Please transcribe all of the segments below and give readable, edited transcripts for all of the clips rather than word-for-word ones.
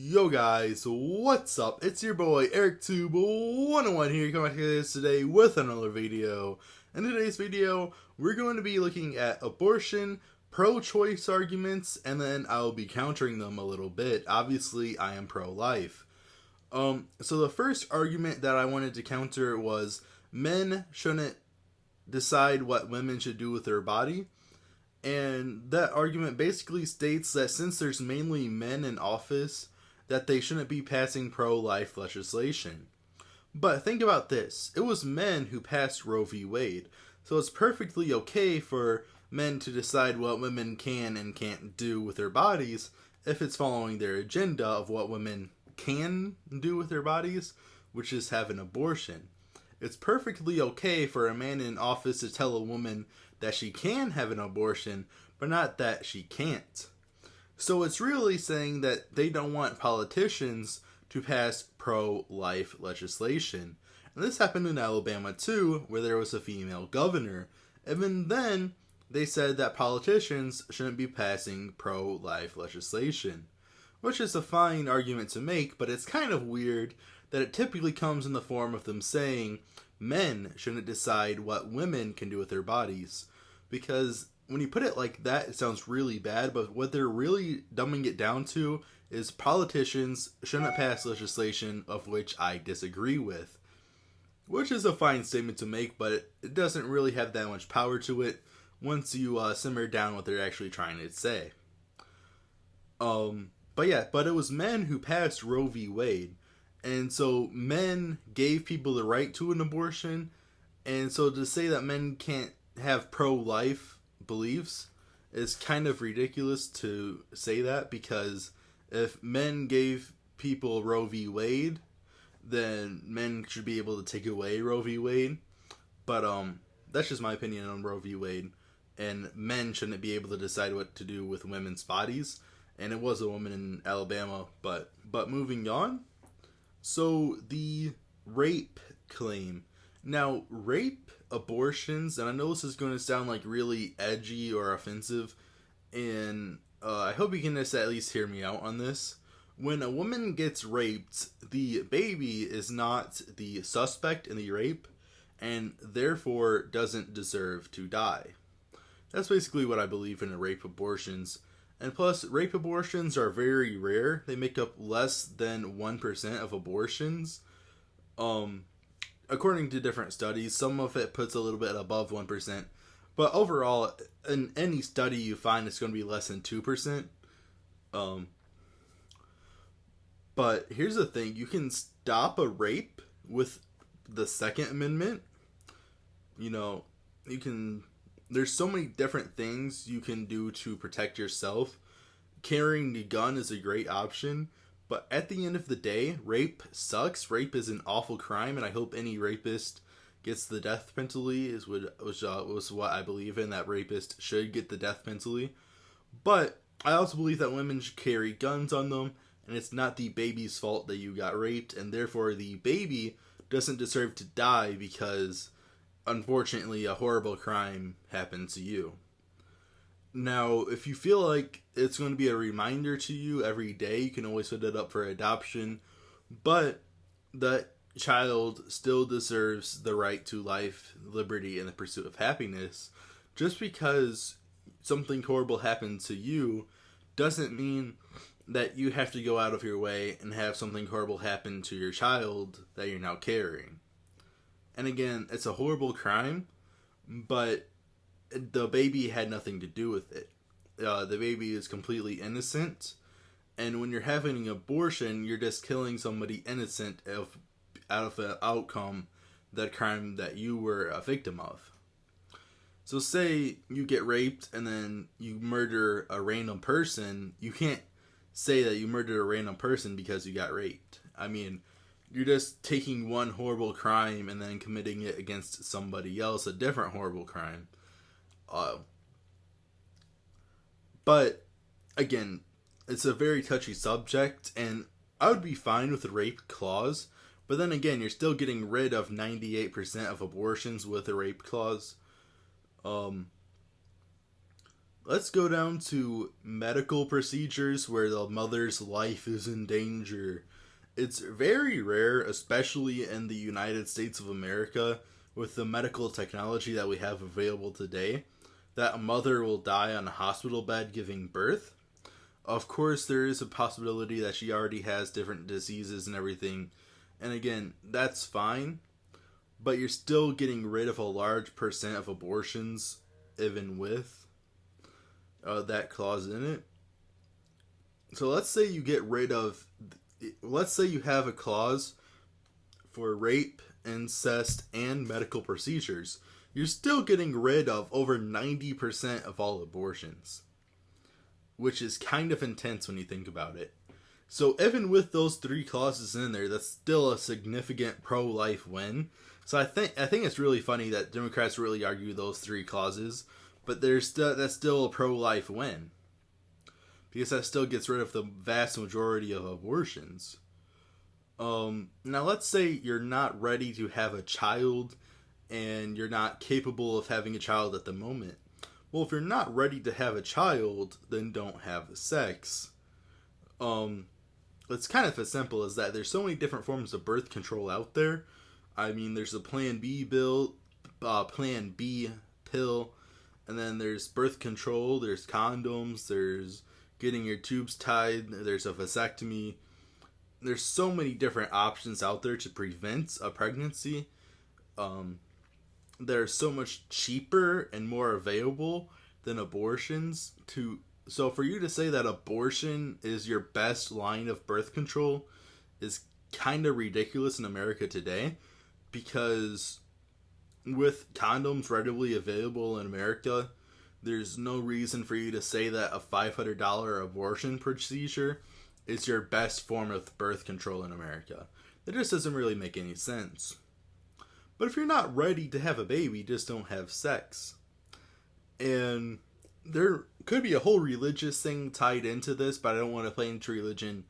Yo guys, what's up? It's your boy EricTube101 here, coming back to this today with another video. In today's video, we're going to be looking at abortion, pro-choice arguments, and then I'll be countering them a little bit. Obviously, I am pro-life. So the first argument that I wanted to counter was men shouldn't decide what women should do with their body. And that argument basically states that since there's mainly men in office, that they shouldn't be passing pro-life legislation. But think about this. It was men who passed Roe v. Wade. So it's perfectly okay for men to decide what women can and can't do with their bodies if it's following their agenda of what women can do with their bodies, which is have an abortion. It's perfectly okay for a man in office to tell a woman that she can have an abortion, but not that she can't. So it's really saying that they don't want politicians to pass pro-life legislation. And this happened in Alabama too, where there was a female governor. Even then, they said that politicians shouldn't be passing pro-life legislation. Which is a fine argument to make, but it's kind of weird that it typically comes in the form of them saying men shouldn't decide what women can do with their bodies. Because when you put it like that, it sounds really bad, but what they're really dumbing it down to is politicians shouldn't pass legislation of which I disagree with. Which is a fine statement to make, but it doesn't really have that much power to it once you simmer down what they're actually trying to say. But it was men who passed Roe v. Wade. And so men gave people the right to an abortion. And so to say that men can't have pro-life beliefs is kind of ridiculous to say that, because if men gave people Roe v. Wade, then men should be able to take away Roe v. Wade. But that's just my opinion on Roe v. Wade. And men shouldn't be able to decide what to do with women's bodies. And it was a woman in Alabama, but moving on. So the rape claim. Now, rape, abortions, and I know this is going to sound like really edgy or offensive, and I hope you can just at least hear me out on this. When a woman gets raped, the baby is not the suspect in the rape, and therefore doesn't deserve to die. That's basically what I believe in rape abortions. And plus, rape abortions are very rare. They make up less than 1% of abortions. According to different studies, some of it puts a little bit above 1%. But overall, in any study you find, it's going to be less than 2%. But here's the thing. You can stop a rape with the Second Amendment. You know, you can... There's so many different things you can do to protect yourself. Carrying a gun is a great option. But at the end of the day, rape sucks. Rape is an awful crime, and I hope any rapist gets the death penalty, which was what I believe in, that rapist should get the death penalty. But I also believe that women should carry guns on them, and it's not the baby's fault that you got raped, and therefore the baby doesn't deserve to die because, unfortunately, a horrible crime happened to you. Now, if you feel like it's going to be a reminder to you every day, you can always set it up for adoption. But that child still deserves the right to life, liberty, and the pursuit of happiness. Just because something horrible happened to you doesn't mean that you have to go out of your way and have something horrible happen to your child that you're now carrying. And again, it's a horrible crime, but the baby had nothing to do with it. The baby is completely innocent, and when you're having an abortion, you're just killing somebody innocent out of an outcome, that crime that you were a victim of. So say you get raped and then you murder a random person, you can't say that you murdered a random person because you got raped. I mean, you're just taking one horrible crime and then committing it against somebody else, a different horrible crime. But again, it's a very touchy subject, and I would be fine with the rape clause, but then again, you're still getting rid of 98% of abortions with a rape clause. let's go down to medical procedures where the mother's life is in danger. It's very rare, especially in the United States of America, with the medical technology that we have available today, that a mother will die on a hospital bed giving birth. Of course, there is a possibility that she already has different diseases and everything, and again, that's fine, but you're still getting rid of a large percent of abortions, even with that clause in it. So let's say you have a clause for rape, incest, and medical procedures. You're still getting rid of over 90% of all abortions, which is kind of intense when you think about it. So even with those 3 clauses in there, that's still a significant pro-life win. So I think it's really funny that Democrats really argue those 3 clauses, but that's still a pro-life win, because that still gets rid of the vast majority of abortions. Now let's say you're not ready to have a child and you're not capable of having a child at the moment. Well, if you're not ready to have a child, then don't have sex. It's kind of as simple as that. There's so many different forms of birth control out there. I mean, there's a Plan B pill, and then there's birth control, there's condoms, there's getting your tubes tied, there's a vasectomy. There's so many different options out there to prevent a pregnancy. They're so much cheaper and more available than abortions. So for you to say that abortion is your best line of birth control is kind of ridiculous in America today, because with condoms readily available in America, there's no reason for you to say that a $500 abortion procedure is your best form of birth control in America. That just doesn't really make any sense. But if you're not ready to have a baby, just don't have sex. And there could be a whole religious thing tied into this, but I don't want to play into religion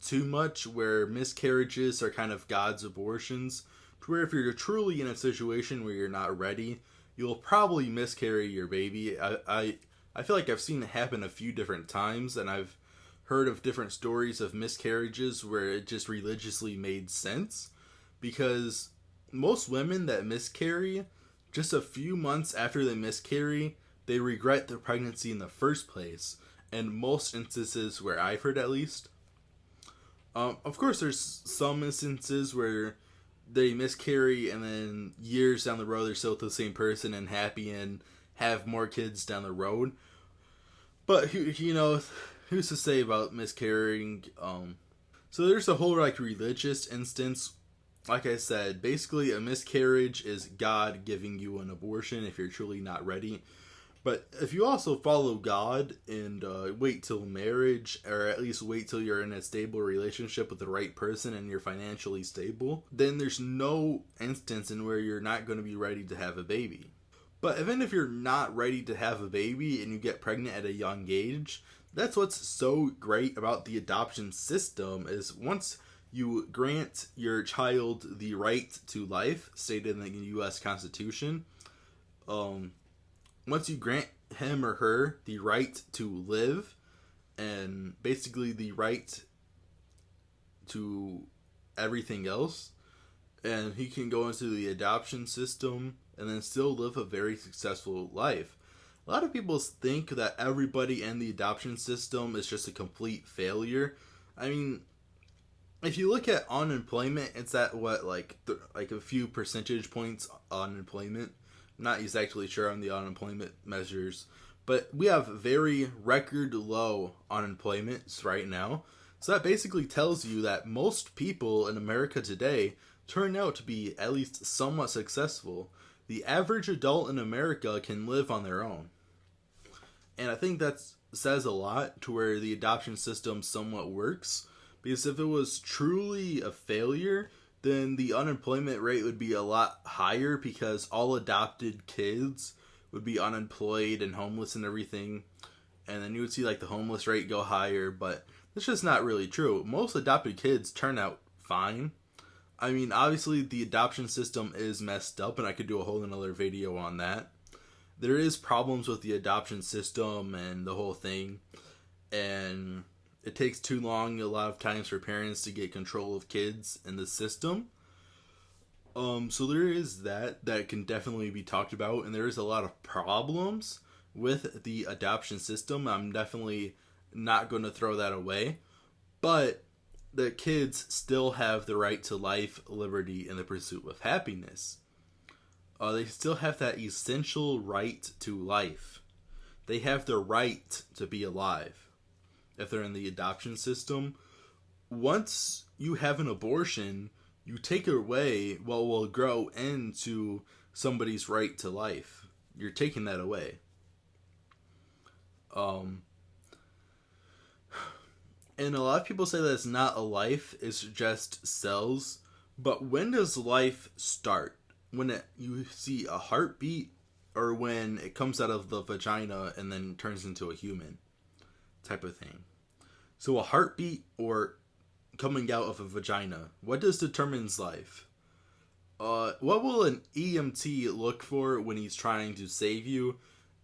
too much, where miscarriages are kind of God's abortions, to where if you're truly in a situation where you're not ready, you'll probably miscarry your baby. I feel like I've seen it happen a few different times, and I've heard of different stories of miscarriages where it just religiously made sense, because most women that miscarry, just a few months after they miscarry, they regret their pregnancy in the first place. In most instances where I've heard, at least. Of course, there's some instances where they miscarry and then years down the road they're still with the same person and happy and have more kids down the road. But who's to say about miscarrying? So there's a whole religious instance. Like I said, basically a miscarriage is God giving you an abortion if you're truly not ready. But if you also follow God and wait till marriage, or at least wait till you're in a stable relationship with the right person and you're financially stable, then there's no instance in where you're not going to be ready to have a baby. But even if you're not ready to have a baby and you get pregnant at a young age, that's what's so great about the adoption system, is once you grant your child the right to life, stated in the U.S. Constitution, once you grant him or her the right to live, and basically the right to everything else, and he can go into the adoption system and then still live a very successful life. A lot of people think that everybody in the adoption system is just a complete failure. I mean, if you look at unemployment, it's at a few percentage points unemployment. I'm not exactly sure on the unemployment measures, but we have very record low unemployment right now. So that basically tells you that most people in America today turn out to be at least somewhat successful. The average adult in America can live on their own. And I think that says a lot to where the adoption system somewhat works. Because if it was truly a failure, then the unemployment rate would be a lot higher, because all adopted kids would be unemployed and homeless and everything. And then you would see the homeless rate go higher, but that's just not really true. Most adopted kids turn out fine. I mean, obviously the adoption system is messed up, and I could do a whole another video on that. there is problems with the adoption system and the whole thing, and it takes too long a lot of times for parents to get control of kids in the system. So there is that can definitely be talked about, and there is a lot of problems with the adoption system. I'm definitely not going to throw that away, but the kids still have the right to life, liberty, and the pursuit of happiness. They still have that essential right to life. They have the right to be alive. If they're in the adoption system, once you have an abortion, you take away what will grow into somebody's right to life. You're taking that away. And a lot of people say that it's not a life, it's just cells. But when does life start? When you see a heartbeat, or when it comes out of the vagina and then turns into a human type of thing. So a heartbeat or coming out of a vagina, what determines life? What will an EMT look for when he's trying to save you?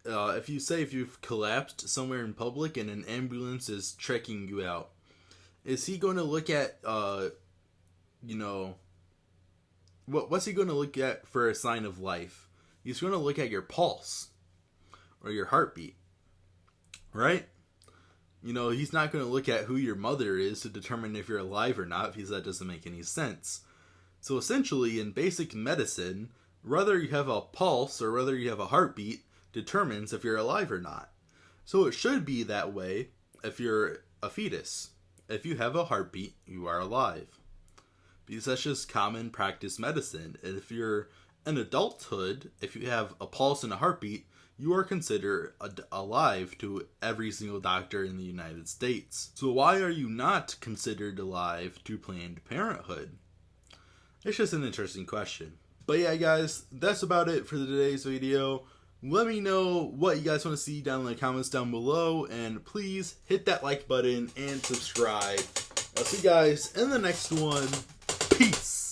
If you've collapsed somewhere in public and an ambulance is checking you out, is he going to look at, what's he going to look at for a sign of life? He's going to look at your pulse or your heartbeat, right? He's not going to look at who your mother is to determine if you're alive or not, because that doesn't make any sense. So essentially, in basic medicine, whether you have a pulse or whether you have a heartbeat determines if you're alive or not. So it should be that way if you're a fetus. If you have a heartbeat, you are alive. Because that's just common practice medicine. And if you're in adulthood, if you have a pulse and a heartbeat, you are considered alive to every single doctor in the United States. So why are you not considered alive to Planned Parenthood? It's just an interesting question. But yeah, guys, that's about it for today's video. Let me know what you guys want to see down in the comments down below, and please hit that like button and subscribe. I'll see you guys in the next one. Peace!